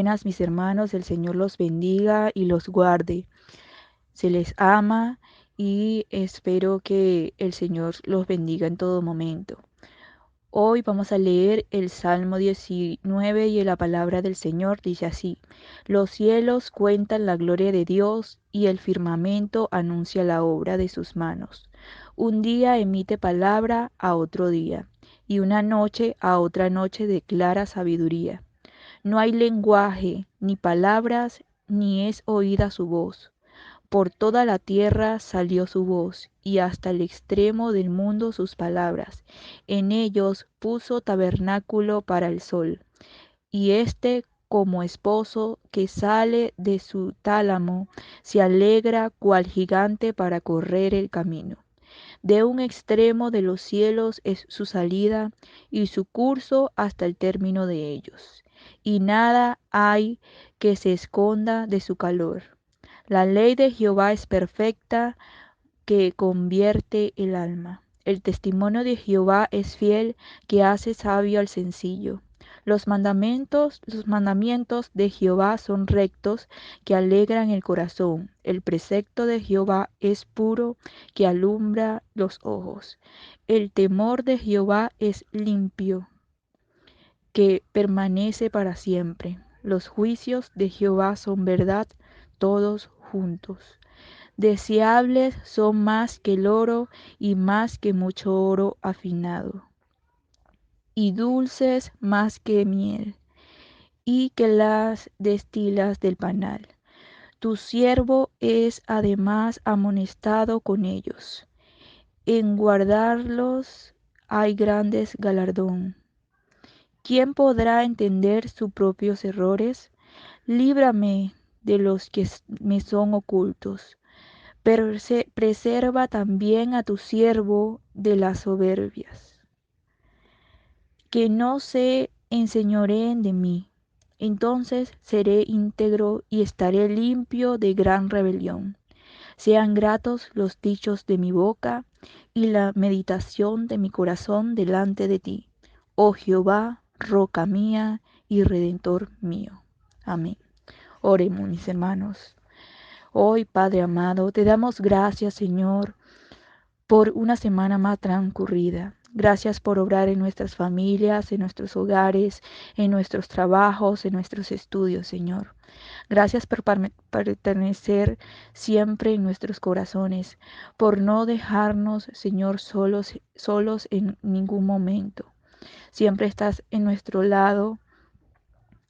buenas, mis hermanos. El Señor los bendiga y los guarde. Se les ama y espero que el Señor los bendiga en todo momento. Hoy vamos a leer el Salmo 19 y la palabra del Señor dice así: Los cielos cuentan la gloria de Dios y el firmamento anuncia la obra de sus manos. Un día emite palabra a otro día y una noche a otra noche declara sabiduría. No hay lenguaje, ni palabras, ni es oída su voz. Por toda la tierra salió su voz, y hasta el extremo del mundo sus palabras. En ellos puso tabernáculo para el sol, y éste, como esposo que sale de su tálamo, se alegra cual gigante para correr el camino. De un extremo de los cielos es su salida, y su curso hasta el término de ellos. Y nada hay que se esconda de su calor. La ley de Jehová es perfecta, que convierte el alma. El testimonio de Jehová es fiel, que hace sabio al sencillo. Los mandamientos de Jehová son rectos, que alegran el corazón. El precepto de Jehová es puro, que alumbra los ojos. El temor de Jehová es limpio, que permanece para siempre. Los juicios de Jehová son verdad, todos juntos. Deseables son más que el oro y más que mucho oro afinado, y dulces más que miel y que las destilas del panal. Tu siervo es además amonestado con ellos. En guardarlos hay grandes galardón. ¿Quién podrá entender sus propios errores? Líbrame de los que me son ocultos. Preserva también a tu siervo de las soberbias, que no se enseñoreen de mí. Entonces seré íntegro y estaré limpio de gran rebelión. Sean gratos los dichos de mi boca y la meditación de mi corazón delante de ti, oh Jehová, roca mía y redentor mío. Amén. Oremos, mis hermanos. Hoy, Padre amado, te damos gracias, Señor, por una semana más transcurrida. Gracias por obrar en nuestras familias, en nuestros hogares, en nuestros trabajos, en nuestros estudios, Señor. Gracias por pertenecer siempre en nuestros corazones, por no dejarnos, Señor, solos en ningún momento. Siempre estás en nuestro lado.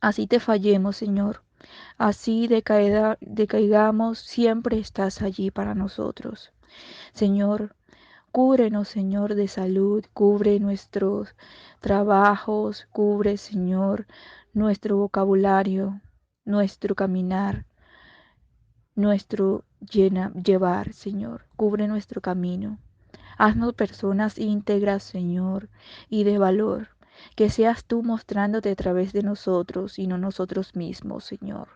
Así te fallemos, Señor. Así decaigamos, siempre estás allí para nosotros. Señor, cúbrenos, Señor, de salud, cubre nuestros trabajos, cubre, Señor, nuestro vocabulario, nuestro caminar, nuestro llevar, Señor. Cubre nuestro camino. Haznos personas íntegras, Señor, y de valor. Que seas tú mostrándote a través de nosotros y no nosotros mismos, Señor.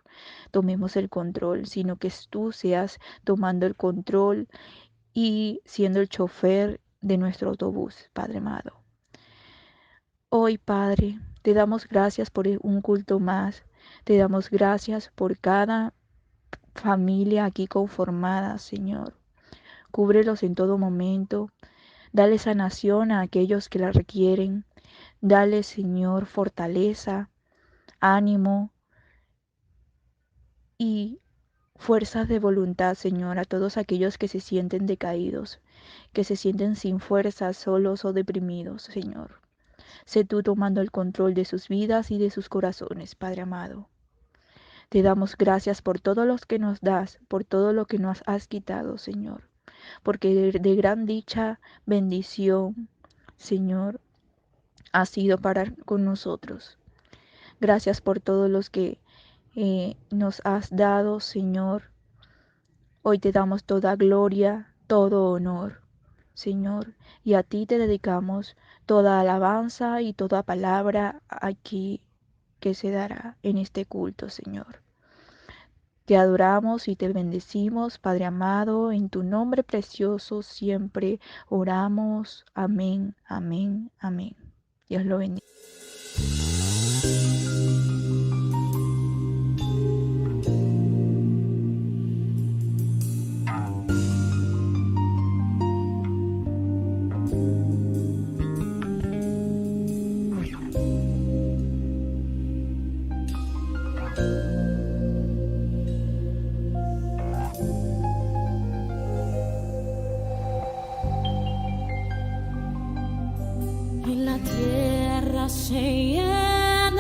Tomemos el control, sino que tú seas tomando el control y siendo el chofer de nuestro autobús, Padre amado. Hoy, Padre, te damos gracias por un culto más. Te damos gracias por cada familia aquí conformada, Señor. Cúbrelos en todo momento. Dale sanación a aquellos que la requieren. Dale, Señor, fortaleza, ánimo y fuerzas de voluntad, Señor, a todos aquellos que se sienten decaídos, que se sienten sin fuerzas, solos o deprimidos, Señor. Sé tú tomando el control de sus vidas y de sus corazones, Padre amado. Te damos gracias por todo lo que nos das, por todo lo que nos has quitado, Señor. Porque de gran dicha, bendición, Señor, ha sido para con nosotros. Gracias por todos los que nos has dado, Señor. Hoy te damos toda gloria, todo honor, Señor, y a ti te dedicamos toda alabanza y toda palabra aquí que se dará en este culto, Señor. Te adoramos y te bendecimos, Padre amado, en tu nombre precioso siempre oramos. Amén, amén, amén. Dios lo bendiga. la tierra se llenará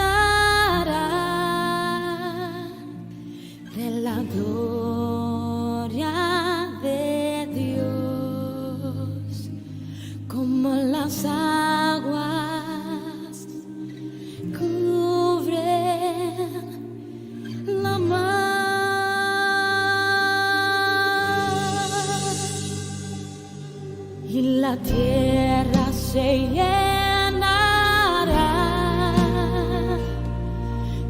de la gloria de Dios, como las aguas cubren la mar, y la tierra se llenará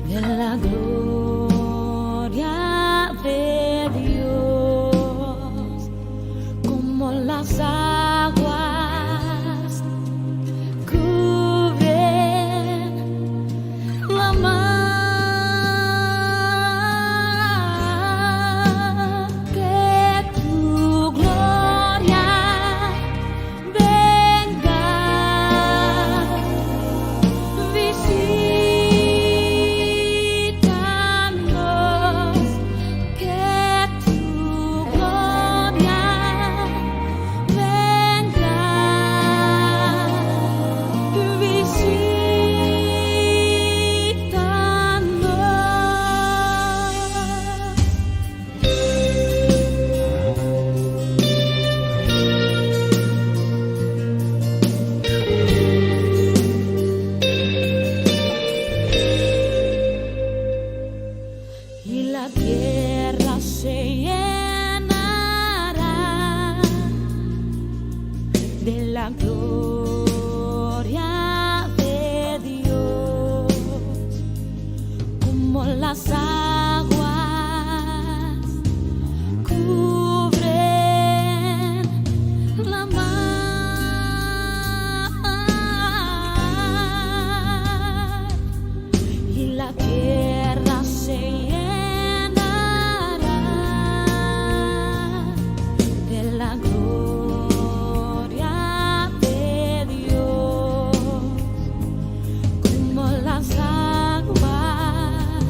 de la gloria de Dios, como las aguas cubren la mar. Que tu gloria venga, visítanos. Que tu gloria venga, y la tierra se llenará de la gloria de Dios, como las aguas cubren la mar, y la tierra se llenará de la gloria de Dios, como las aguas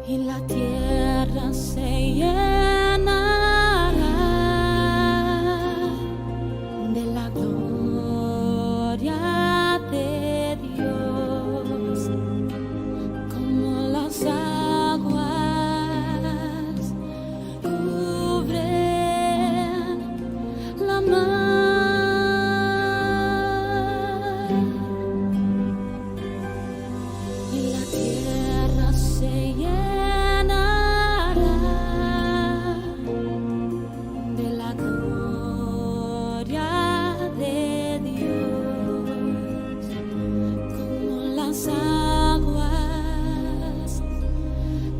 y la tierra se llenará de la gloria de Dios, como las aguas cubren la mar. Y la tierra se llenará de la gloria de Dios, como las aguas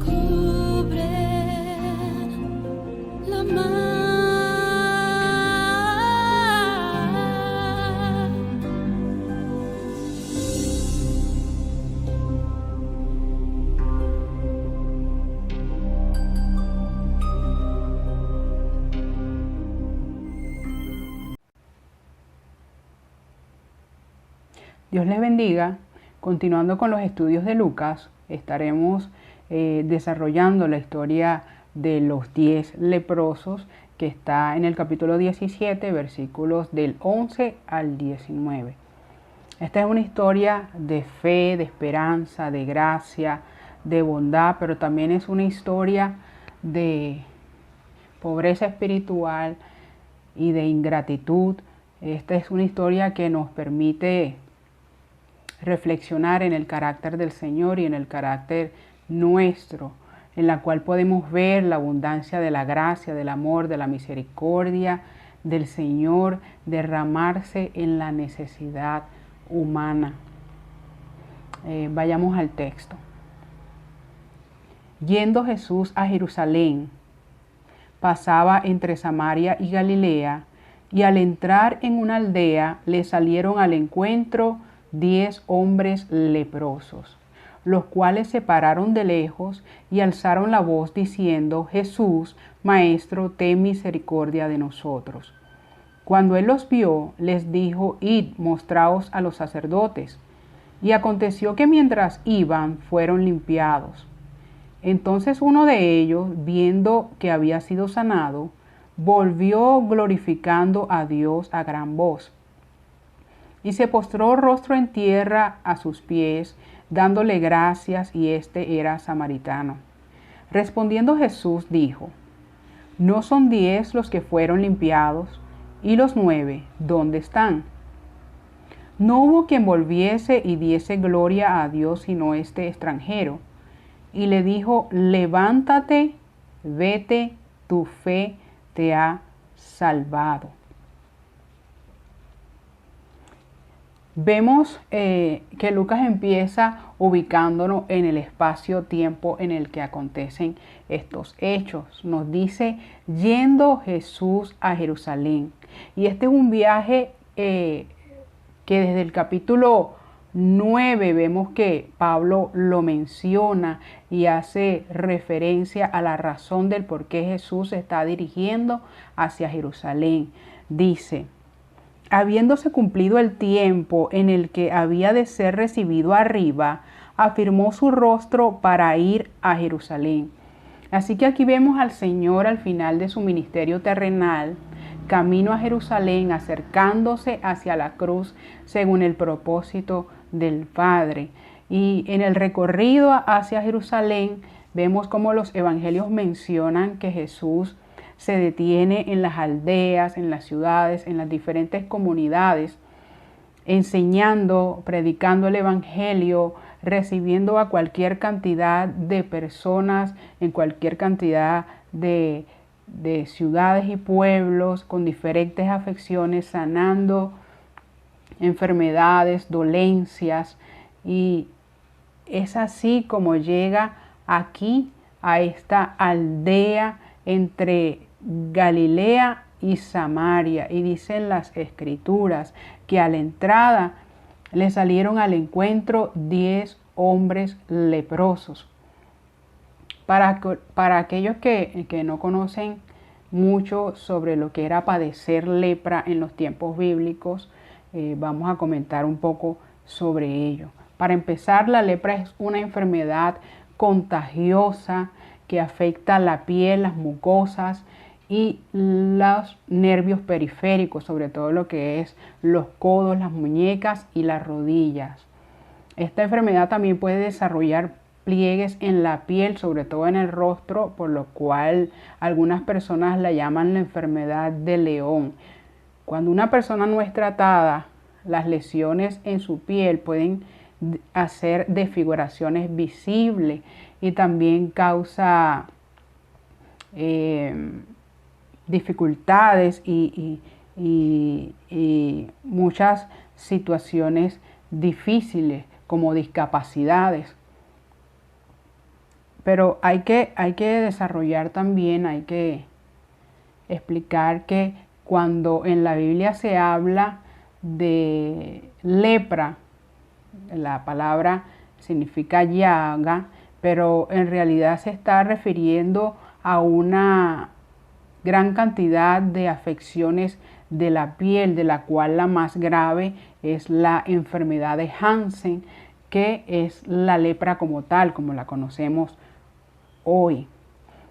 cubren la mar. Dios les bendiga. Continuando con los estudios de Lucas, estaremos desarrollando la historia de los 10 leprosos que está en el capítulo 17, versículos del 11 al 19. Esta es una historia de fe, de esperanza, de gracia, de bondad, pero también es una historia de pobreza espiritual y de ingratitud. Esta es una historia que nos permite reflexionar en el carácter del Señor y en el carácter nuestro, en la cual podemos ver la abundancia de la gracia, del amor, de la misericordia del Señor derramarse en la necesidad humana. Vayamos al texto. Yendo Jesús a Jerusalén, pasaba entre Samaria y Galilea, y al entrar en una aldea le salieron al encuentro 10 hombres leprosos, los cuales se pararon de lejos y alzaron la voz diciendo: Jesús, Maestro, ten misericordia de nosotros. Cuando él los vio, les dijo: Id, mostraos a los sacerdotes. Y aconteció que mientras iban, fueron limpiados. Entonces uno de ellos, viendo que había sido sanado, volvió glorificando a Dios a gran voz. Y se postró rostro en tierra a sus pies, dándole gracias, y este era samaritano. Respondiendo Jesús dijo: ¿No son 10 los que fueron limpiados? ¿Y los 9 dónde están? No hubo quien volviese y diese gloria a Dios sino este extranjero. Y le dijo, levántate, vete, tu fe te ha salvado. Vemos que Lucas empieza ubicándonos en el espacio-tiempo en el que acontecen estos hechos. Nos dice, yendo Jesús a Jerusalén. Y este es un viaje que desde el capítulo 9 vemos que Pablo lo menciona y hace referencia a la razón del por qué Jesús se está dirigiendo hacia Jerusalén. Dice, habiéndose cumplido el tiempo en el que había de ser recibido arriba, afirmó su rostro para ir a Jerusalén. Así que aquí vemos al Señor al final de su ministerio terrenal, camino a Jerusalén, acercándose hacia la cruz según el propósito del Padre. Y en el recorrido hacia Jerusalén vemos cómo los evangelios mencionan que Jesús se detiene en las aldeas, en las ciudades, en las diferentes comunidades, enseñando, predicando el evangelio, recibiendo a cualquier cantidad de personas, en cualquier cantidad de ciudades y pueblos, con diferentes afecciones, sanando enfermedades, dolencias, y es así como llega aquí a esta aldea entre Galilea y Samaria. Y dicen las escrituras que a la entrada le salieron al encuentro 10 hombres leprosos. Para aquellos que no conocen mucho sobre lo que era padecer lepra en los tiempos bíblicos, vamos a comentar un poco sobre ello. Para empezar, la lepra es una enfermedad contagiosa que afecta la piel, las mucosas y los nervios periféricos, sobre todo lo que es los codos, las muñecas y las rodillas. Esta enfermedad también puede desarrollar pliegues en la piel, sobre todo en el rostro, por lo cual algunas personas la llaman la enfermedad de León. Cuando una persona no es tratada, las lesiones en su piel pueden hacer desfiguraciones visibles y también causa dificultades y muchas situaciones difíciles como discapacidades. Pero hay que desarrollar también, hay que explicar que cuando en la Biblia se habla de lepra, la palabra significa llaga, pero en realidad se está refiriendo a una gran cantidad de afecciones de la piel, de la cual la más grave es la enfermedad de Hansen, que es la lepra como tal, como la conocemos hoy.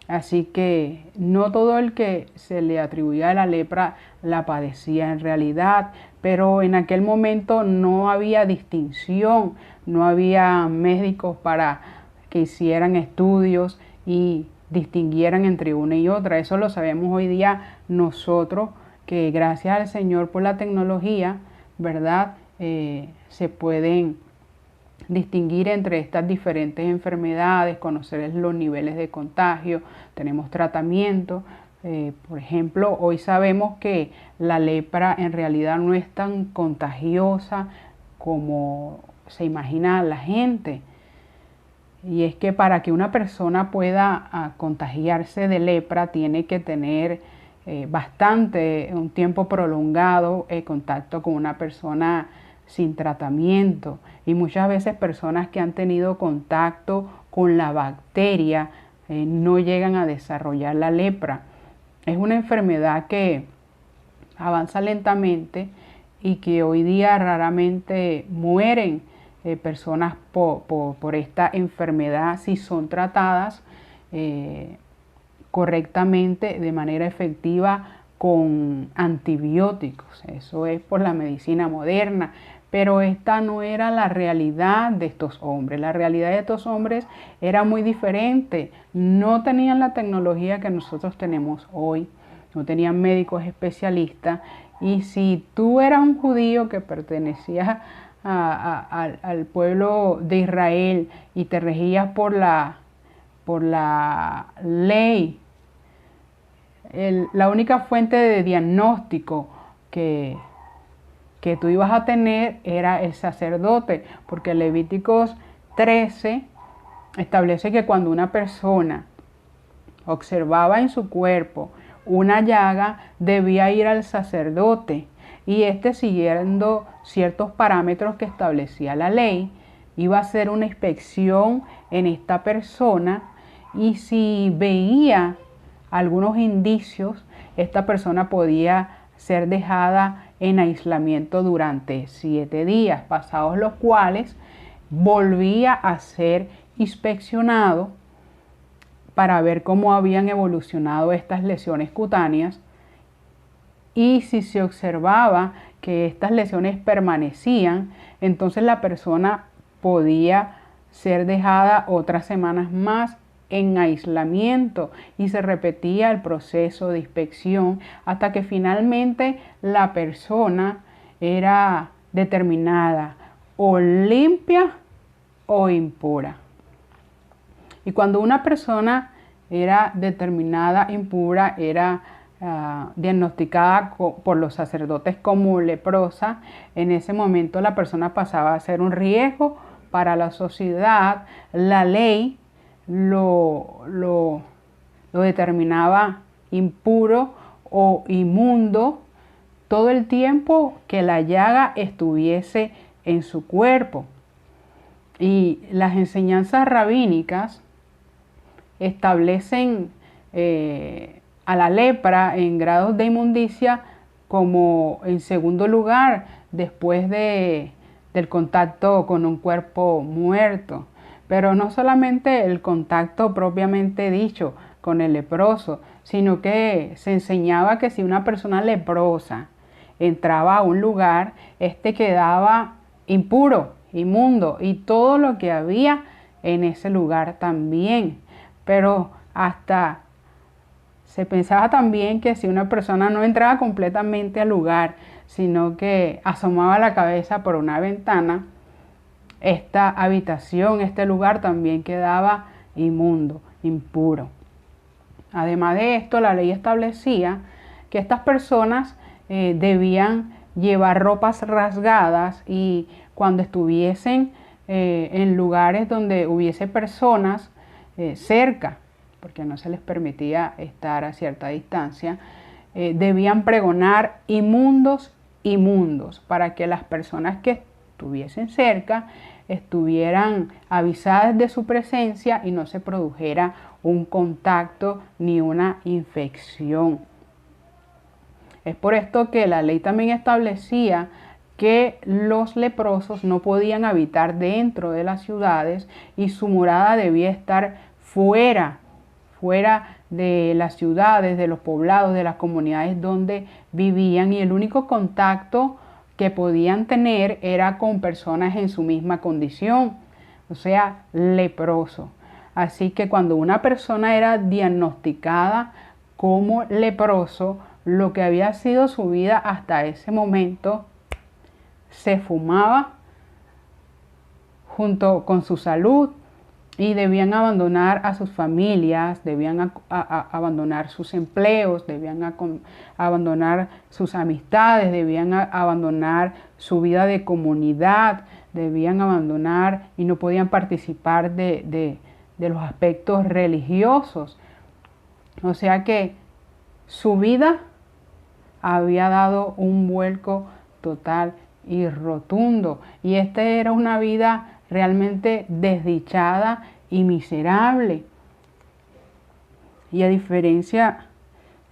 Así que no todo el que se le atribuía la lepra la padecía en realidad, pero en aquel momento no había distinción, no había médicos para que hicieran estudios y distinguieran entre una y otra. Eso lo sabemos hoy día nosotros, que gracias al Señor por la tecnología, ¿verdad? Se pueden distinguir entre estas diferentes enfermedades, conocer los niveles de contagio, tenemos tratamiento. Por ejemplo, hoy sabemos que la lepra en realidad no es tan contagiosa como se imagina la gente. Y es que para que una persona pueda contagiarse de lepra tiene que tener un tiempo prolongado contacto con una persona sin tratamiento, y muchas veces personas que han tenido contacto con la bacteria no llegan a desarrollar la lepra. Es una enfermedad que avanza lentamente y que hoy día raramente mueren personas por esta enfermedad si son tratadas correctamente, de manera efectiva, con antibióticos. Eso es por la medicina moderna, pero esta no era la realidad de estos hombres. La realidad de estos hombres era muy diferente. No tenían la tecnología que nosotros tenemos hoy, no tenían médicos especialistas Y si tú eras un judío que pertenecía al pueblo de Israel y te regías por la ley, la única fuente de diagnóstico que tú ibas a tener era el sacerdote, porque Levíticos 13 establece que cuando una persona observaba en su cuerpo una llaga, debía ir al sacerdote y éste, siguiendo ciertos parámetros que establecía la ley, iba a hacer una inspección en esta persona, y si veía algunos indicios, esta persona podía ser dejada en aislamiento durante 7 días, pasados los cuales volvía a ser inspeccionado para ver cómo habían evolucionado estas lesiones cutáneas, y si se observaba que estas lesiones permanecían, entonces la persona podía ser dejada otras semanas más en aislamiento, y se repetía el proceso de inspección hasta que finalmente la persona era determinada o limpia o impura. Y cuando una persona era determinada impura, era diagnosticada por los sacerdotes como leprosa, en ese momento la persona pasaba a ser un riesgo para la sociedad. La ley lo determinaba impuro o inmundo todo el tiempo que la llaga estuviese en su cuerpo. Y las enseñanzas rabínicas establecen a la lepra en grados de inmundicia como en segundo lugar después del contacto con un cuerpo muerto. Pero no solamente el contacto propiamente dicho con el leproso, sino que se enseñaba que si una persona leprosa entraba a un lugar, este quedaba impuro, inmundo, y todo lo que había en ese lugar también. Pero hasta se pensaba también que si una persona no entraba completamente al lugar, sino que asomaba la cabeza por una ventana, esta habitación, este lugar también quedaba inmundo, impuro. Además de esto, la ley establecía que estas personas debían llevar ropas rasgadas, y cuando estuviesen en lugares donde hubiese personas cerca, porque no se les permitía estar a cierta distancia, debían pregonar inmundos, inmundos, para que las personas que estuviesen cerca estuvieran avisadas de su presencia y no se produjera un contacto ni una infección. Es por esto que la ley también establecía que los leprosos no podían habitar dentro de las ciudades y su morada debía estar fuera de las ciudades, de los poblados, de las comunidades donde vivían, y el único contacto que podían tener era con personas en su misma condición, o sea, leproso. Así que cuando una persona era diagnosticada como leproso, lo que había sido su vida hasta ese momento se fumaba junto con su salud, y debían abandonar a sus familias, debían abandonar sus empleos, debían abandonar sus amistades, debían abandonar su vida de comunidad, debían abandonar y no podían participar de los aspectos religiosos. O sea que su vida había dado un vuelco total y rotundo, y esta era una vida realmente desdichada y miserable. Y a diferencia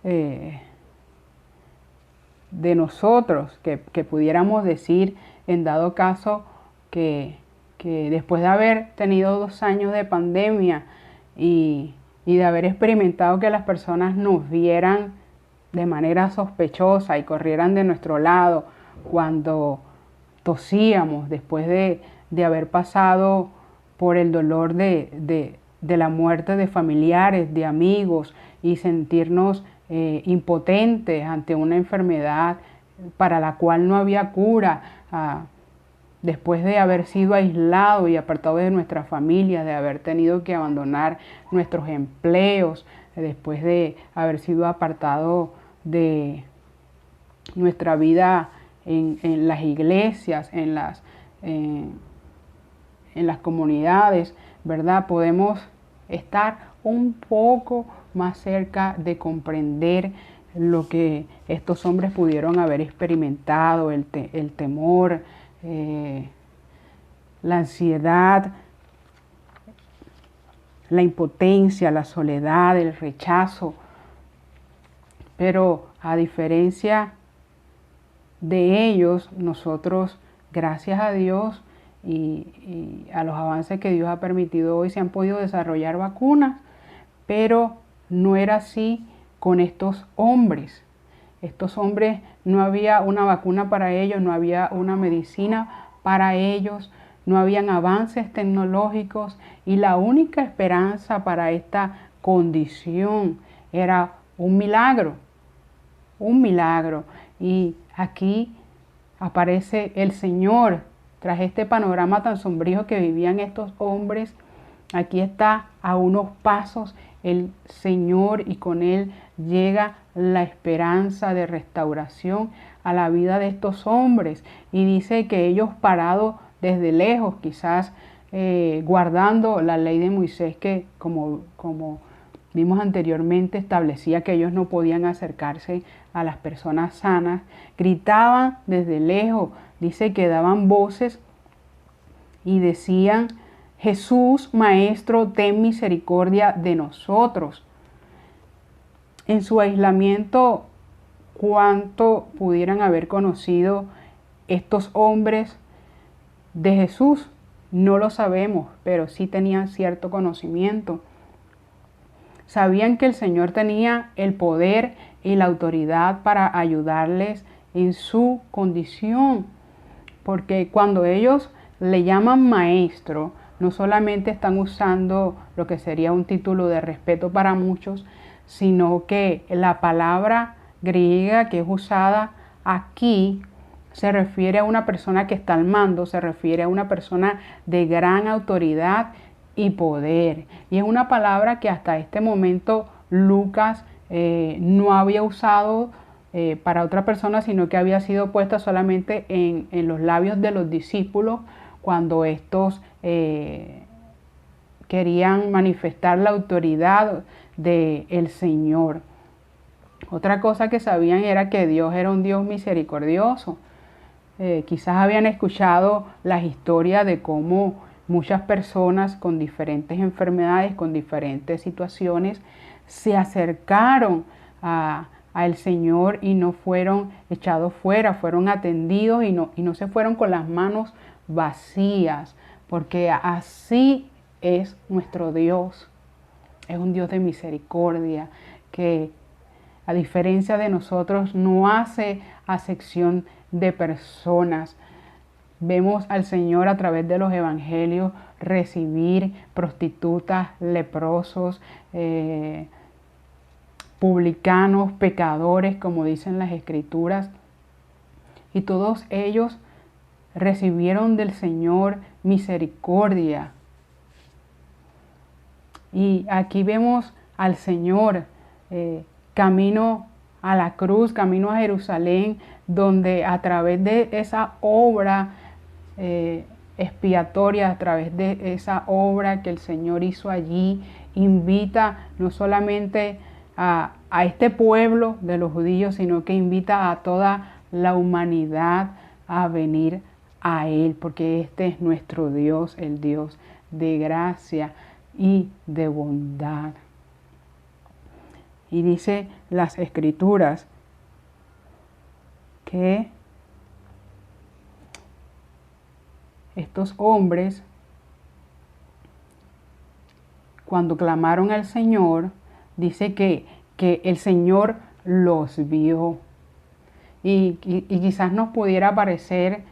de nosotros, que pudiéramos decir en dado caso que después de haber tenido 2 años de pandemia y de haber experimentado que las personas nos vieran de manera sospechosa y corrieran de nuestro lado cuando tosíamos, después de haber pasado por el dolor de la muerte de familiares, de amigos, y sentirnos impotentes ante una enfermedad para la cual no había cura, después de haber sido aislado y apartado de nuestra familia, de haber tenido que abandonar nuestros empleos, después de haber sido apartado de nuestra vida en las iglesias, en las comunidades, ¿verdad? Podemos estar un poco más cerca de comprender lo que estos hombres pudieron haber experimentado, el temor, la ansiedad, la impotencia, la soledad, el rechazo. Pero a diferencia de ellos, nosotros, gracias a Dios y a los avances que Dios ha permitido hoy, se han podido desarrollar vacunas, pero no era así con estos hombres. Estos hombres, no había una vacuna para ellos, no había una medicina para ellos, no habían avances tecnológicos, y la única esperanza para esta condición era un milagro, un milagro. Y aquí aparece el Señor tras este panorama tan sombrío que vivían estos hombres. Aquí está a unos pasos el Señor, y con Él llega la esperanza de restauración a la vida de estos hombres. Y dice que ellos, parados desde lejos, quizás guardando la ley de Moisés, que como vimos anteriormente establecía que ellos no podían acercarse a las personas sanas, gritaban desde lejos. Dice que daban voces y decían: Jesús, Maestro, ten misericordia de nosotros. En su aislamiento, ¿cuánto pudieran haber conocido estos hombres de Jesús? No lo sabemos, pero sí tenían cierto conocimiento. Sabían que el Señor tenía el poder y la autoridad para ayudarles en su condición, porque cuando ellos le llaman maestro, no solamente están usando lo que sería un título de respeto para muchos, sino que la palabra griega que es usada aquí se refiere a una persona que está al mando, se refiere a una persona de gran autoridad y poder. Y es una palabra que hasta este momento Lucas no había usado para otra persona, sino que había sido puesta solamente en los labios de los discípulos cuando estos querían manifestar la autoridad del Señor. Otra cosa que sabían era que Dios era un Dios misericordioso. Quizás habían escuchado las historias de cómo muchas personas con diferentes enfermedades, con diferentes situaciones, se acercaron al Señor y no fueron echados fuera, fueron atendidos y no se fueron con las manos vacías, porque así es nuestro Dios. Es un Dios de misericordia que, a diferencia de nosotros, no hace acepción de personas. Vemos al Señor a través de los evangelios recibir prostitutas, leprosos, publicanos, pecadores, como dicen las Escrituras, y todos ellos recibieron del Señor misericordia. Y aquí vemos al Señor camino a la cruz, camino a Jerusalén, donde a través de esa obra expiatoria, a través de esa obra que el Señor hizo allí, invita no solamente a este pueblo de los judíos, sino que invita a toda la humanidad a venir a Él, porque este es nuestro Dios, el Dios de gracia y de bondad. Y dice las Escrituras que estos hombres, cuando clamaron al Señor, dice que el Señor los vio. Y quizás nos pudiera parecer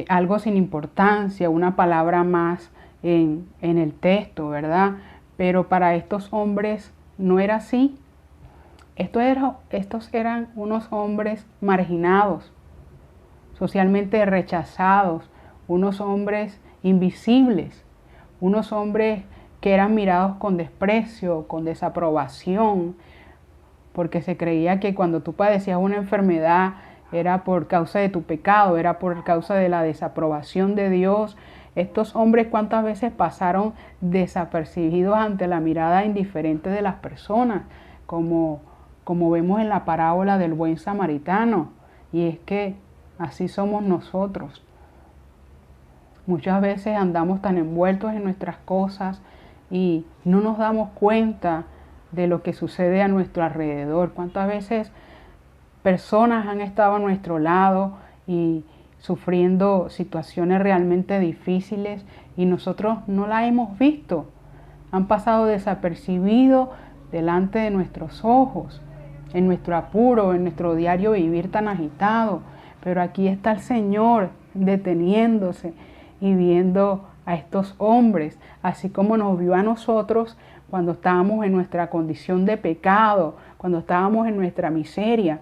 algo sin importancia, una palabra más en el texto, ¿verdad? Pero para estos hombres no era así. Estos eran unos hombres marginados, socialmente rechazados, unos hombres invisibles, unos hombres que eran mirados con desprecio, con desaprobación, porque se creía que cuando tú padecías una enfermedad era por causa de tu pecado, era por causa de la desaprobación de Dios. Estos hombres, ¿cuántas veces pasaron desapercibidos ante la mirada indiferente de las personas? Como vemos en la parábola del buen samaritano. Y es que así somos nosotros. Muchas veces andamos tan envueltos en nuestras cosas y no nos damos cuenta de lo que sucede a nuestro alrededor. ¿Cuántas veces personas han estado a nuestro lado y sufriendo situaciones realmente difíciles y nosotros no la hemos visto? Han pasado desapercibidos delante de nuestros ojos, en nuestro apuro, en nuestro diario vivir tan agitado. Pero aquí está el Señor deteniéndose y viendo a estos hombres, así como nos vio a nosotros cuando estábamos en nuestra condición de pecado, cuando estábamos en nuestra miseria.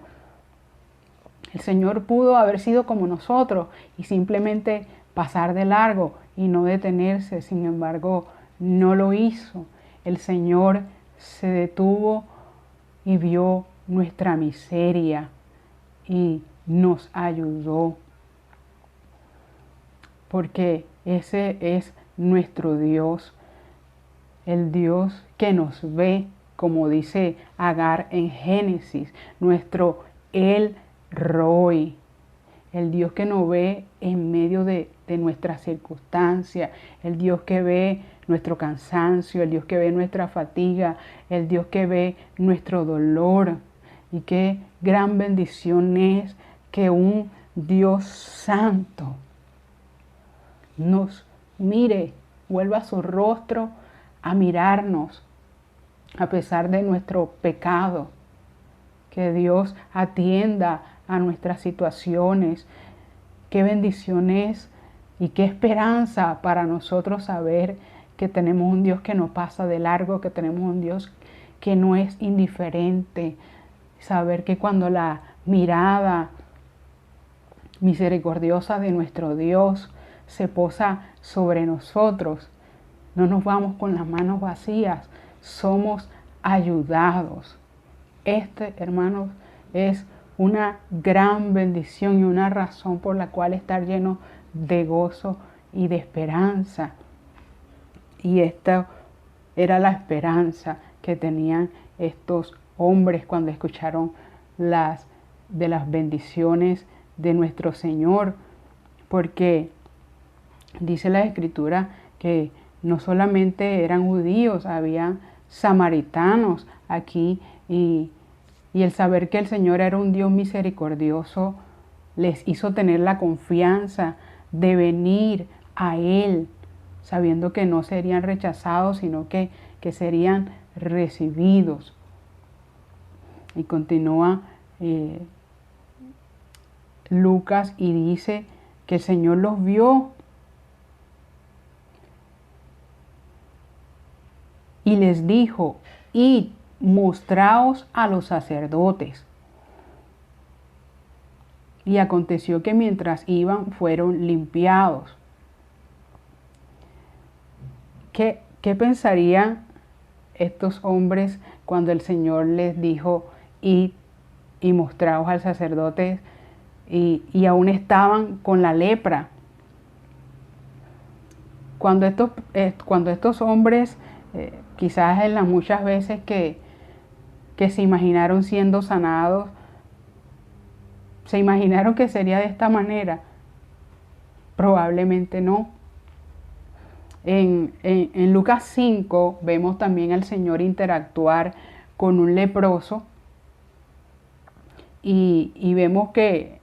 El Señor pudo haber sido como nosotros y simplemente pasar de largo y no detenerse. Sin embargo, no lo hizo. El Señor se detuvo y vio nuestra miseria y nos ayudó. Porque ese es nuestro Dios, el Dios que nos ve, como dice Agar en Génesis, nuestro El Roi, el Dios que nos ve en medio de nuestras circunstancias, el Dios que ve nuestro cansancio, el Dios que ve nuestra fatiga, el Dios que ve nuestro dolor. Y qué gran bendición es que un Dios santo nos mire, vuelva su rostro a mirarnos a pesar de nuestro pecado. Que Dios atienda a nuestras situaciones. Qué bendición es y qué esperanza para nosotros saber que tenemos un Dios que no pasa de largo, que tenemos un Dios que no es indiferente. Saber que cuando la mirada misericordiosa de nuestro Dios se posa sobre nosotros, no nos vamos con las manos vacías, somos ayudados. Hermanos, es una gran bendición y una razón por la cual estar lleno de gozo y de esperanza. Y esta era la esperanza que tenían estos hombres cuando escucharon de las bendiciones de nuestro Señor, porque dice la Escritura que no solamente eran judíos, había samaritanos aquí y el saber que el Señor era un Dios misericordioso les hizo tener la confianza de venir a Él, sabiendo que no serían rechazados, sino que serían recibidos. Y continúa Lucas y dice que el Señor los vio y les dijo: id, mostraos a los sacerdotes. Y aconteció que mientras iban fueron limpiados. ¿Qué pensarían estos hombres cuando el Señor les dijo: id y mostraos al sacerdote? Y aún estaban con la lepra. Cuando estos hombres, quizás en las muchas veces que se imaginaron siendo sanados, se imaginaron que sería de esta manera. Probablemente no. En Lucas 5 vemos también al Señor interactuar con un leproso y vemos que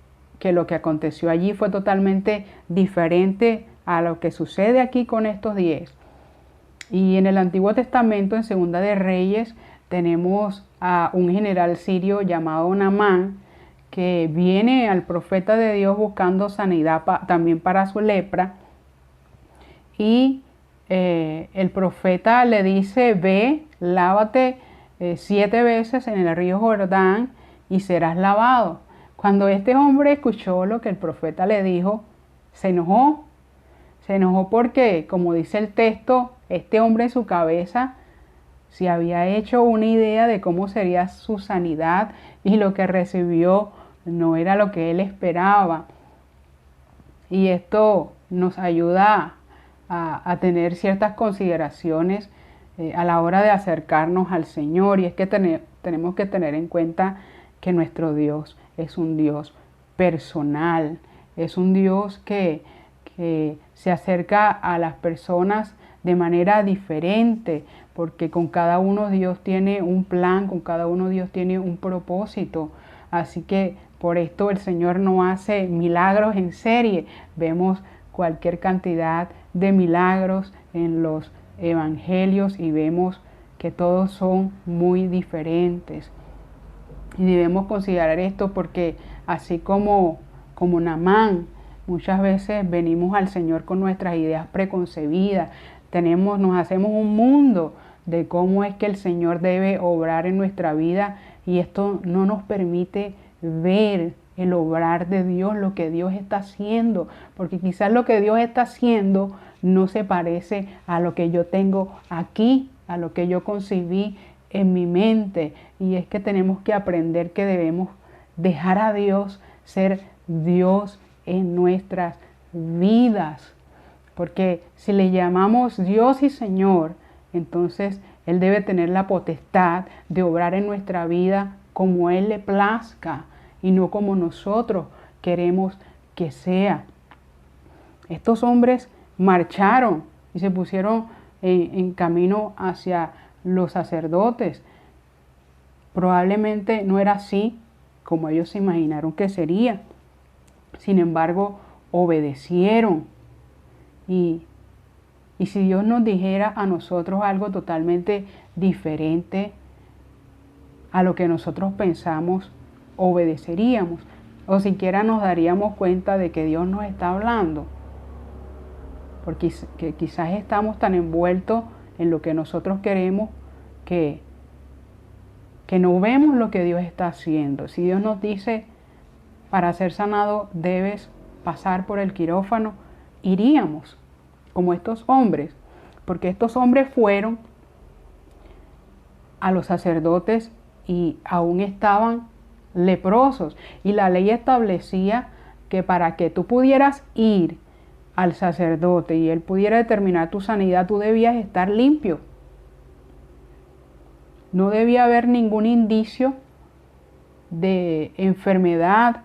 lo que aconteció allí fue totalmente diferente a lo que sucede aquí con estos 10. Y en el Antiguo Testamento, en Segunda de Reyes, tenemos a un general sirio llamado Naamán, que viene al profeta de Dios buscando sanidad también para su lepra. Y el profeta le dice: ve, lávate 7 veces en el río Jordán y serás lavado. Cuando este hombre escuchó lo que el profeta le dijo, se enojó. Se enojó porque, como dice el texto, este hombre en su cabeza se había hecho una idea de cómo sería su sanidad y lo que recibió no era lo que él esperaba. Y esto nos ayuda a tener ciertas consideraciones a la hora de acercarnos al Señor. Y es que tenemos que tener en cuenta que nuestro Dios es un Dios personal, es un Dios que se acerca a las personas de manera diferente, porque con cada uno Dios tiene un plan, con cada uno Dios tiene un propósito. Así que por esto el Señor no hace milagros en serie. Vemos cualquier cantidad de milagros en los evangelios y vemos que todos son muy diferentes. Y debemos considerar esto porque así como Naamán, muchas veces venimos al Señor con nuestras ideas preconcebidas, nos hacemos un mundo de cómo es que el Señor debe obrar en nuestra vida y esto no nos permite ver el obrar de Dios, lo que Dios está haciendo, porque quizás lo que Dios está haciendo no se parece a lo que yo tengo aquí, a lo que yo concibí en mi mente. Y es que tenemos que aprender que debemos dejar a Dios ser Dios en nuestras vidas. Porque si le llamamos Dios y Señor, entonces Él debe tener la potestad de obrar en nuestra vida como Él le plazca y no como nosotros queremos que sea. Estos hombres marcharon y se pusieron en camino hacia los sacerdotes. Probablemente no era así como ellos se imaginaron que sería. Sin embargo, obedecieron. Y si Dios nos dijera a nosotros algo totalmente diferente a lo que nosotros pensamos, obedeceríamos. O siquiera nos daríamos cuenta de que Dios nos está hablando. Porque quizás estamos tan envueltos en lo que nosotros queremos que no vemos lo que Dios está haciendo. Si Dios nos dice, para ser sanado debes pasar por el quirófano, iríamos, como estos hombres, porque estos hombres fueron a los sacerdotes y aún estaban leprosos. Y la ley establecía que para que tú pudieras ir al sacerdote y él pudiera determinar tu sanidad, tú debías estar limpio. No debía haber ningún indicio de enfermedad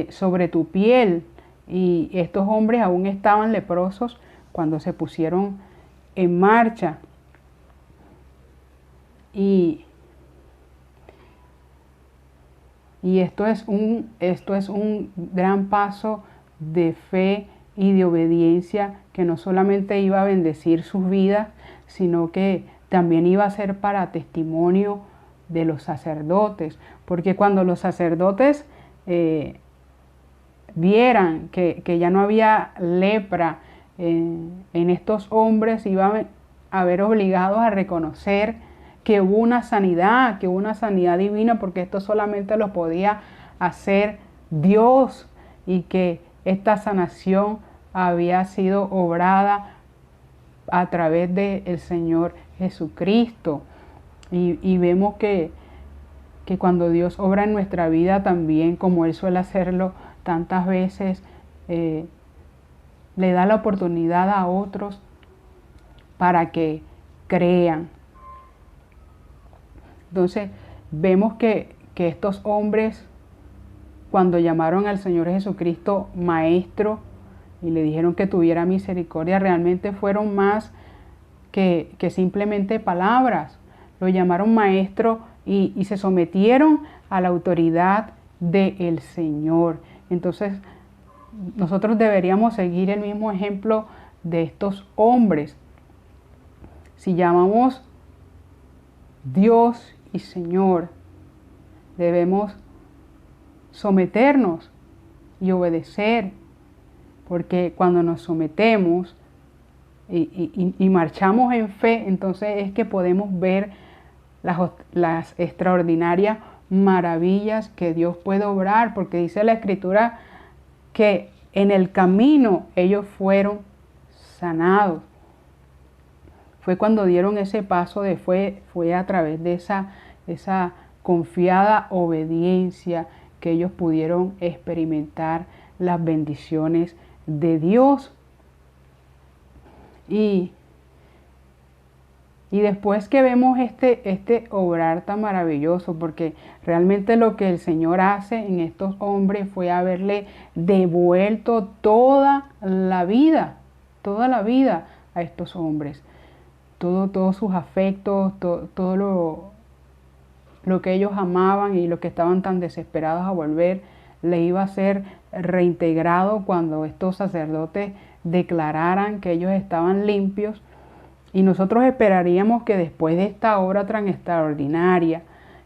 sobre tu piel. Y estos hombres aún estaban leprosos cuando se pusieron en marcha. Y esto es un gran paso de fe y de obediencia que no solamente iba a bendecir sus vidas, sino que también iba a ser para testimonio de los sacerdotes. Porque cuando los sacerdotes vieran que ya no había lepra en estos hombres, iban a ver obligados a reconocer que hubo una sanidad divina, porque esto solamente lo podía hacer Dios y que esta sanación había sido obrada a través del Señor Jesucristo. Y vemos que cuando Dios obra en nuestra vida también, como Él suele hacerlo tantas veces, le da la oportunidad a otros para que crean. Entonces vemos que estos hombres, cuando llamaron al Señor Jesucristo Maestro y le dijeron que tuviera misericordia, realmente fueron más que simplemente palabras. Lo llamaron Maestro y se sometieron a la autoridad del Señor. Entonces nosotros deberíamos seguir el mismo ejemplo de estos hombres. Si llamamos Dios y Señor, debemos someternos y obedecer, porque cuando nos sometemos y marchamos en fe, entonces es que podemos ver las extraordinarias maravillas que Dios puede obrar, porque dice la Escritura que en el camino ellos fueron sanados. Fue cuando dieron ese paso de fe, fue a través de esa confiada obediencia que ellos pudieron experimentar las bendiciones de Dios. Y después que vemos este obrar tan maravilloso, porque realmente lo que el Señor hace en estos hombres fue haberle devuelto toda la vida a estos hombres. Todos sus afectos, todo lo que ellos amaban y lo que estaban tan desesperados a volver, le iba a ser reintegrado cuando estos sacerdotes declararan que ellos estaban limpios. Y nosotros esperaríamos que después de esta obra tan extraordinaria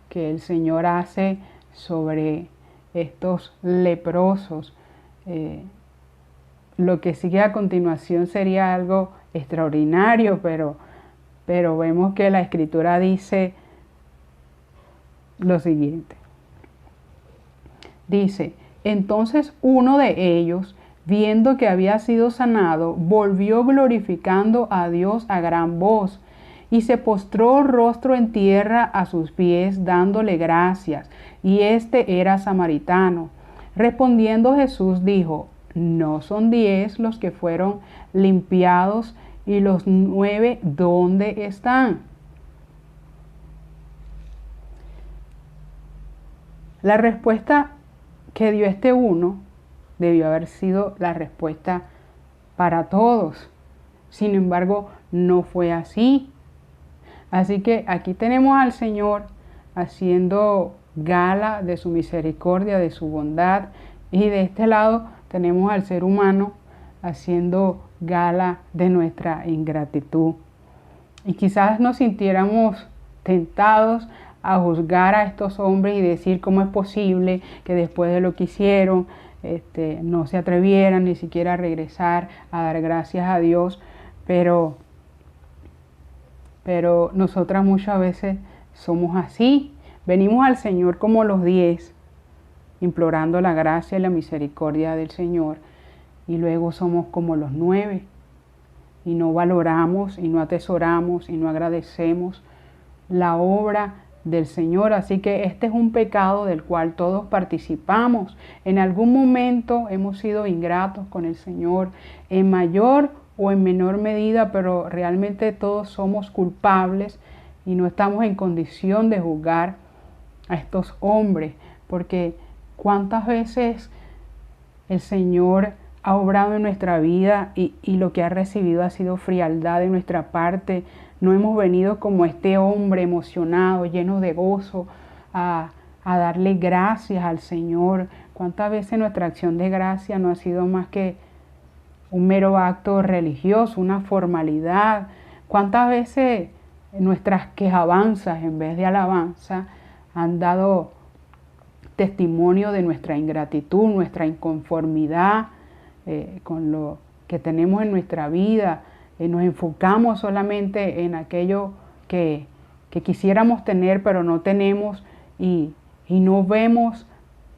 que el Señor hace sobre estos leprosos, lo que sigue a continuación sería algo extraordinario, pero vemos que la Escritura dice lo siguiente. Dice, entonces uno de ellos, viendo que había sido sanado, volvió glorificando a Dios a gran voz, y se postró rostro en tierra a sus pies, dándole gracias, y este era samaritano. Respondiendo Jesús dijo, ¿no son 10 los que fueron limpiados, y los 9 dónde están? La respuesta que dio este uno debió haber sido la respuesta para todos. Sin embargo, no fue así. Así que aquí tenemos al Señor haciendo gala de su misericordia, de su bondad, y de este lado tenemos al ser humano haciendo gala de nuestra ingratitud. Y quizás nos sintiéramos tentados a juzgar a estos hombres y decir cómo es posible que después de lo que hicieron no se atrevieran ni siquiera a regresar a dar gracias a Dios, pero nosotras muchas veces somos así. Venimos al Señor como los 10, implorando la gracia y la misericordia del Señor, y luego somos como los 9 y no valoramos y no atesoramos y no agradecemos la obra del Señor. Así que este es un pecado del cual todos participamos. En algún momento hemos sido ingratos con el Señor, en mayor o en menor medida, pero realmente todos somos culpables y no estamos en condición de juzgar a estos hombres, porque cuántas veces el Señor ha obrado en nuestra vida y lo que ha recibido ha sido frialdad de nuestra parte. No hemos venido como este hombre emocionado, lleno de gozo, a darle gracias al Señor. ¿Cuántas veces nuestra acción de gracia no ha sido más que un mero acto religioso, una formalidad? ¿Cuántas veces nuestras quejabanzas en vez de alabanza han dado testimonio de nuestra ingratitud, nuestra inconformidad con lo que tenemos en nuestra vida? Nos enfocamos solamente en aquello que quisiéramos tener pero no tenemos, y no vemos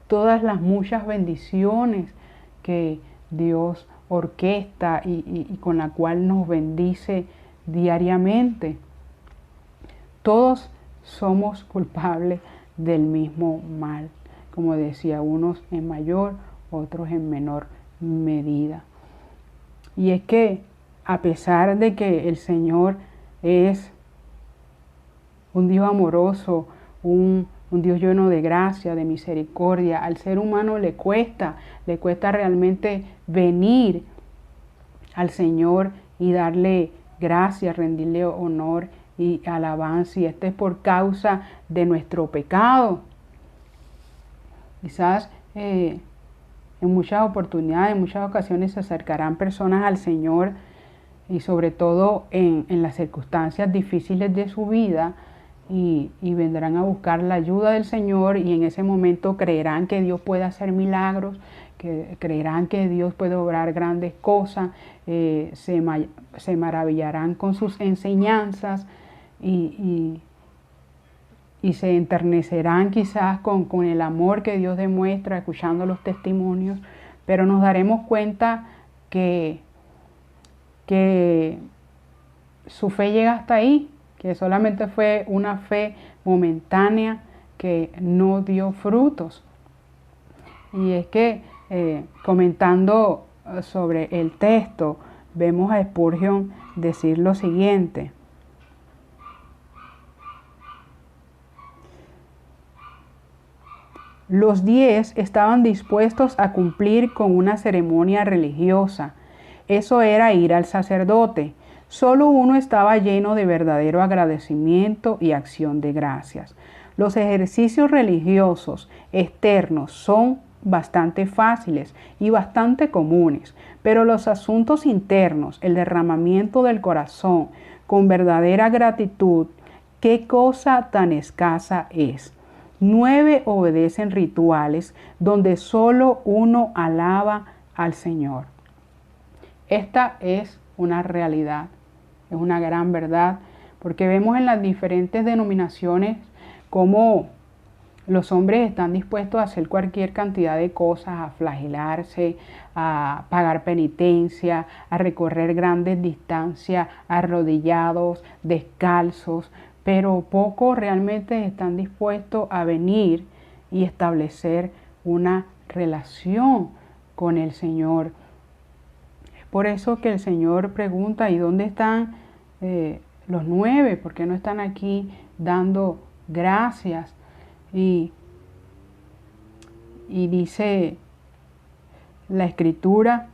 todas las muchas bendiciones que Dios orquesta y con la cual nos bendice diariamente. Todos somos culpables del mismo mal, como decía, unos en mayor, otros en menor medida. Y es que a pesar de que el Señor es un Dios amoroso, un Dios lleno de gracia, de misericordia, al ser humano le cuesta realmente venir al Señor y darle gracia, rendirle honor y alabanza, y esto es por causa de nuestro pecado. Quizás en muchas oportunidades, en muchas ocasiones se acercarán personas al Señor, y sobre todo en las circunstancias difíciles de su vida, y vendrán a buscar la ayuda del Señor, y en ese momento creerán que Dios puede hacer milagros, que creerán que Dios puede obrar grandes cosas, se maravillarán con sus enseñanzas, y y se enternecerán quizás con el amor que Dios demuestra escuchando los testimonios, pero nos daremos cuenta que su fe llega hasta ahí, que solamente fue una fe momentánea que no dio frutos. Y es que comentando sobre el texto, vemos a Spurgeon decir lo siguiente: los 10 estaban dispuestos a cumplir con una ceremonia religiosa. Eso era ir al sacerdote. Solo uno estaba lleno de verdadero agradecimiento y acción de gracias. Los ejercicios religiosos externos son bastante fáciles y bastante comunes, pero los asuntos internos, el derramamiento del corazón con verdadera gratitud, ¿qué cosa tan escasa es? 9 obedecen rituales donde solo uno alaba al Señor. Esta es una realidad, es una gran verdad, porque vemos en las diferentes denominaciones cómo los hombres están dispuestos a hacer cualquier cantidad de cosas, a flagelarse, a pagar penitencia, a recorrer grandes distancias, arrodillados, descalzos, pero pocos realmente están dispuestos a venir y establecer una relación con el Señor. Es por eso que el Señor pregunta: ¿y dónde están los 9? ¿Por qué no están aquí dando gracias? Y dice la Escritura: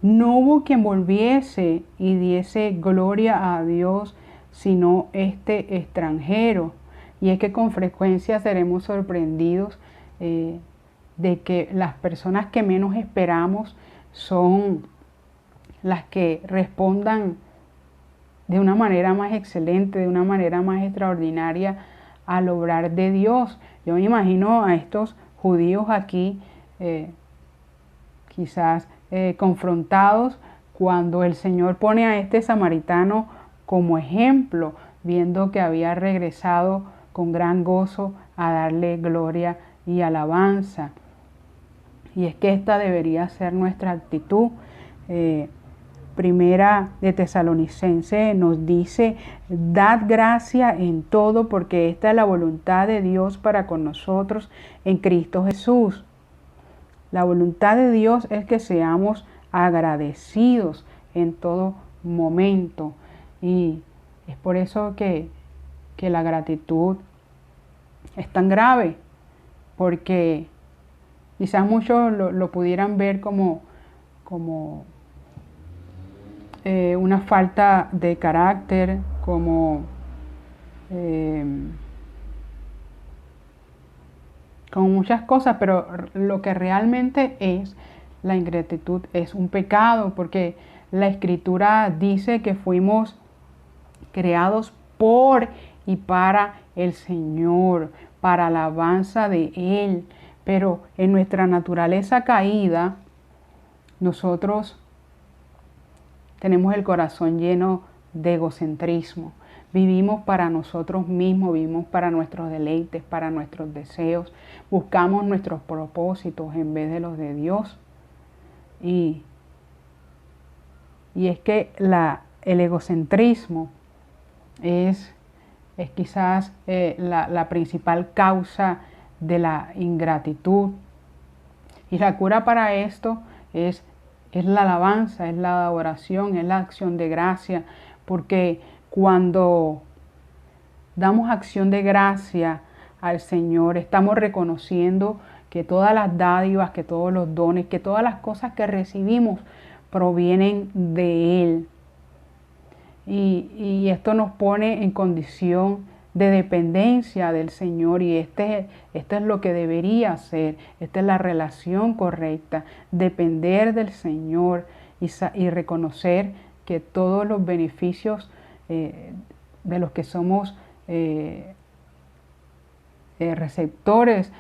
no hubo quien volviese y diese gloria a Dios sino este extranjero. Y es que con frecuencia seremos sorprendidos de que las personas que menos esperamos son las que respondan de una manera más excelente, de una manera más extraordinaria al obrar de Dios. Yo me imagino a estos judíos aquí quizás confrontados cuando el Señor pone a este samaritano como ejemplo, viendo que había regresado con gran gozo a darle gloria y alabanza. Y es que esta debería ser nuestra actitud. Primera de Tesalonicenses nos dice: dad gracia en todo, porque esta es la voluntad de Dios para con nosotros en Cristo Jesús. La voluntad de Dios es que seamos agradecidos en todo momento. Y es por eso que la gratitud es tan grave, porque quizás muchos lo pudieran ver como una falta de carácter, como muchas cosas, pero lo que realmente es la ingratitud es un pecado, porque la Escritura dice que fuimos creados por y para el Señor, para alabanza de Él. Pero en nuestra naturaleza caída, nosotros tenemos el corazón lleno de egocentrismo. Vivimos para nosotros mismos, vivimos para nuestros deleites, para nuestros deseos. Buscamos nuestros propósitos en vez de los de Dios. Y es que el egocentrismo es quizás la principal causa de la ingratitud. Y la cura para esto es la alabanza, es la adoración, es la acción de gracia, porque cuando damos acción de gracia al Señor, estamos reconociendo que todas las dádivas, que todos los dones, que todas las cosas que recibimos provienen de Él. Y esto nos pone en condición de dependencia del Señor, y esto es lo que debería ser. Esta es la relación correcta: depender del Señor y reconocer que todos los beneficios de los que somos receptores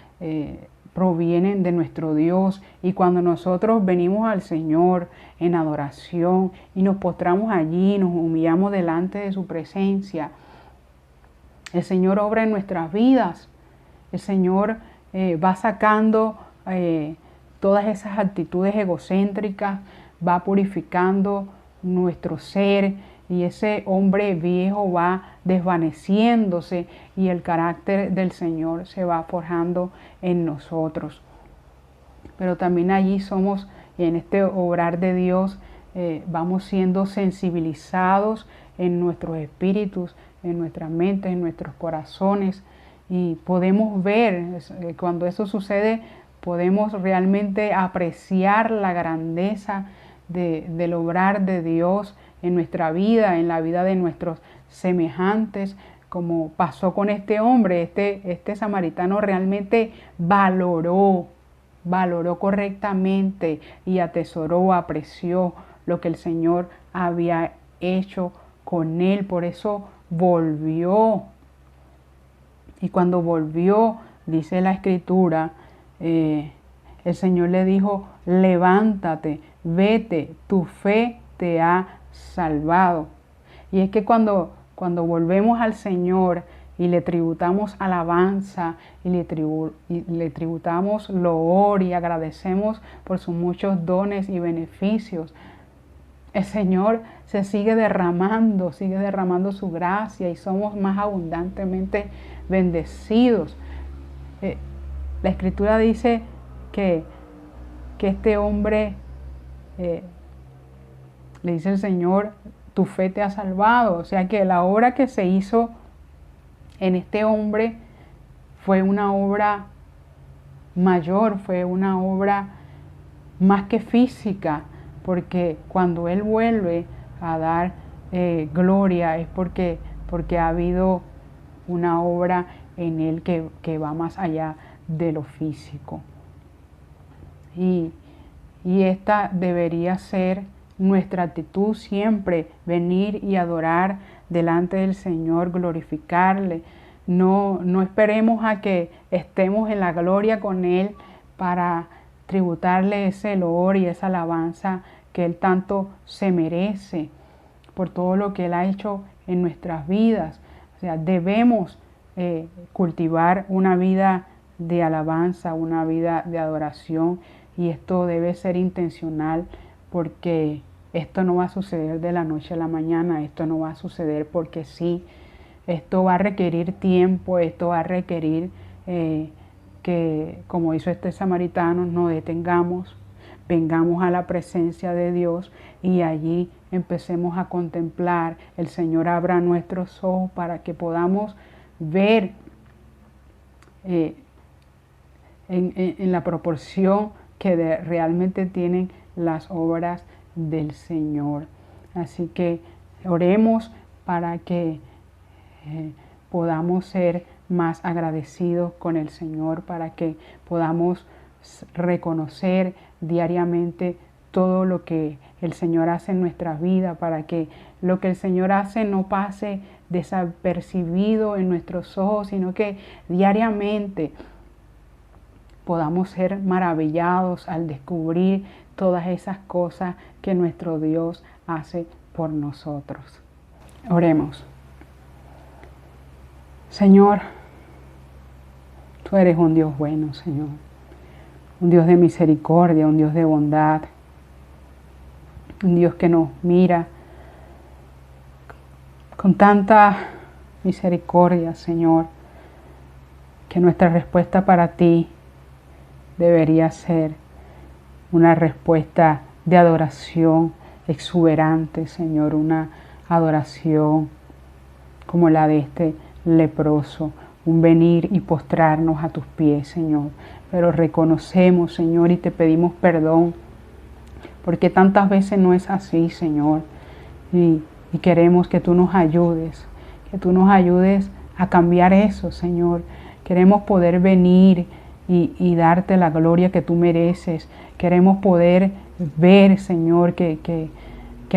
provienen de nuestro Dios. Y cuando nosotros venimos al Señor en adoración y nos postramos allí, nos humillamos delante de su presencia, El Señor obra en nuestras vidas. El Señor va sacando todas esas actitudes egocéntricas, va purificando nuestro ser y ese hombre viejo va desvaneciéndose y el carácter del Señor se va forjando en nosotros. Pero también allí somos, en este obrar de Dios, vamos siendo sensibilizados en nuestros espíritus, en nuestras mentes, en nuestros corazones, y podemos ver, cuando eso sucede, podemos realmente apreciar la grandeza del obrar de Dios en nuestra vida, en la vida de nuestros semejantes, como pasó con este hombre. Este samaritano realmente valoró correctamente y atesoró, apreció lo que el Señor había hecho con él. Por eso volvió. Y cuando volvió, dice la Escritura, el Señor le dijo: levántate, vete, tu fe te ha salvado. Y es que cuando volvemos al Señor y le tributamos alabanza y le tributamos loor y agradecemos por sus muchos dones y beneficios, el Señor se sigue derramando su gracia y somos más abundantemente bendecidos. La Escritura dice que este hombre, le dice el Señor: tu fe te ha salvado. O sea que la obra que se hizo en este hombre fue una obra mayor, fue una obra más que física, porque cuando Él vuelve a dar gloria es porque ha habido una obra en Él que va más allá de lo físico. Y esta debería ser nuestra actitud siempre, venir y adorar delante del Señor, glorificarle. No esperemos a que estemos en la gloria con Él para tributarle ese loor y esa alabanza que Él tanto se merece por todo lo que Él ha hecho en nuestras vidas. O sea, debemos cultivar una vida de alabanza, una vida de adoración, y esto debe ser intencional, porque esto no va a suceder de la noche a la mañana, esto no va a suceder porque sí. Esto va a requerir tiempo, esto va a requerir que, como hizo este samaritano, nos detengamos, vengamos a la presencia de Dios y allí empecemos a contemplar. El Señor abra nuestros ojos para que podamos ver en la proporción que realmente tienen las obras del Señor. Así que oremos para que podamos ser más agradecidos con el Señor, para que podamos reconocer diariamente todo lo que el Señor hace en nuestras vidas, para que lo que el Señor hace no pase desapercibido en nuestros ojos, sino que diariamente podamos ser maravillados al descubrir todas esas cosas que nuestro Dios hace por nosotros. Oremos. Señor, tú eres un Dios bueno, Señor. Un Dios de misericordia, un Dios de bondad. Un Dios que nos mira con tanta misericordia, Señor, que nuestra respuesta para ti debería ser una respuesta de adoración exuberante, Señor, una adoración como la de este leproso, un venir y postrarnos a tus pies, Señor. Pero reconocemos, Señor, y te pedimos perdón, porque tantas veces no es así, Señor. Y queremos que tú nos ayudes a cambiar eso, Señor. Queremos poder venir y darte la gloria que tú mereces. Queremos poder ver, Señor, que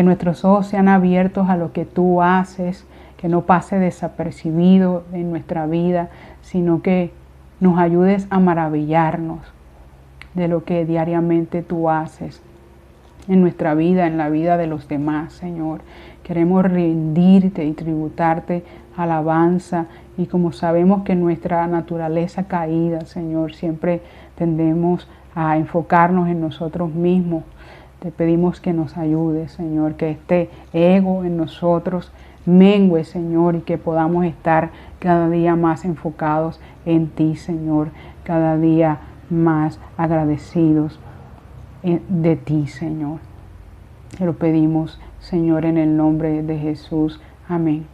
nuestros ojos sean abiertos a lo que tú haces, que no pase desapercibido en nuestra vida, sino que nos ayudes a maravillarnos de lo que diariamente tú haces en nuestra vida, en la vida de los demás, Señor. Queremos rendirte y tributarte alabanza, y como sabemos que nuestra naturaleza caída, Señor, siempre tendemos a enfocarnos en nosotros mismos. Te pedimos que nos ayudes, Señor, que este ego en nosotros mengue, Señor, y que podamos estar cada día más enfocados en ti, Señor, cada día más agradecidos de ti, Señor. Te lo pedimos, Señor, en el nombre de Jesús. Amén.